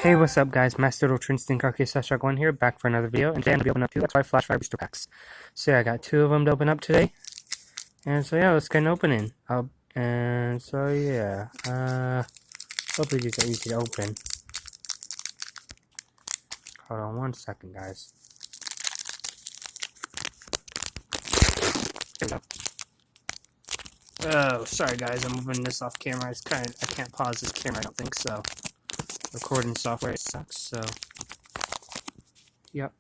Hey, what's up, guys? Master Trinstink here, back for another video, and today I'm going to be opening up two FlashFire booster packs. So yeah, I got two of them to open up today, and so yeah, let's get an opening. And so yeah, hopefully these are easy to open. Hold on one second, guys. Here we go. Oh, sorry guys, I'm moving this off camera. I can't pause this camera, I don't think so. Recording software sucks, so yep.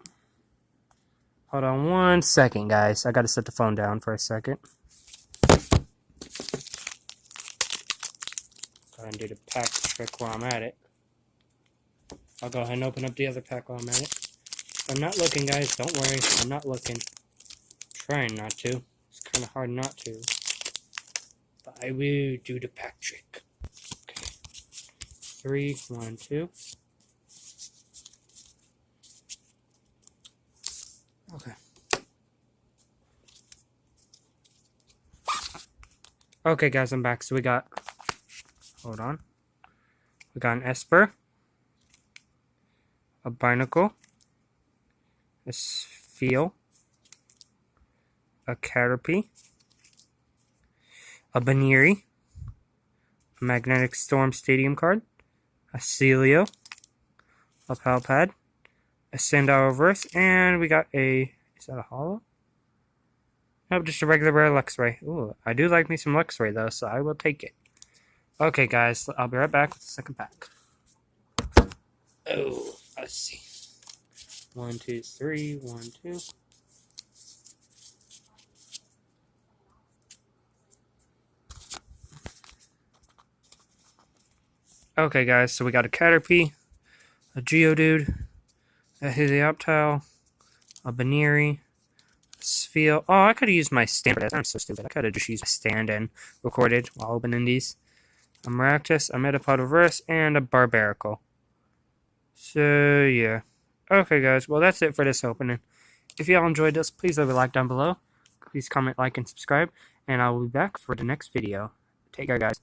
Hold on one second, guys. I gotta set the phone down for a second. Go ahead and do the pack trick while I'm at it. I'll go ahead and open up the other pack while I'm at it. I'm not looking, guys. Don't worry. I'm not looking. Trying not to. It's kind of hard not to. But I will do the pack trick. Okay. 3, 1, 2. Okay. Okay, guys, I'm back. So we got, hold on. We got an Esper, a Barnacle, a Spheal, a Caterpie, a Baneri, a Magnetic Storm Stadium card, a Celio, a Palpad, a Sandile Reverse, and we got a, is that a holo? Nope, just a regular rare Luxray. Ooh, I do like me some Luxray though, so I will take it. Okay, guys, I'll be right back with the second pack. Oh, let's see. 1, 2, 3, 1, 2. Okay, guys, so we got a Caterpie, a Geodude, a Helioptile, a Baneri, a Spheal. Oh, I could have used my stand for this. I'm so stupid. I could have just used my stand and recorded while opening these. A Maractus, a Metapod Reverse, and a Barbaracle. So, yeah. Okay, guys, well, that's it for this opening. If y'all enjoyed this, please leave a like down below. Please comment, like, and subscribe. And I will be back for the next video. Take care, guys.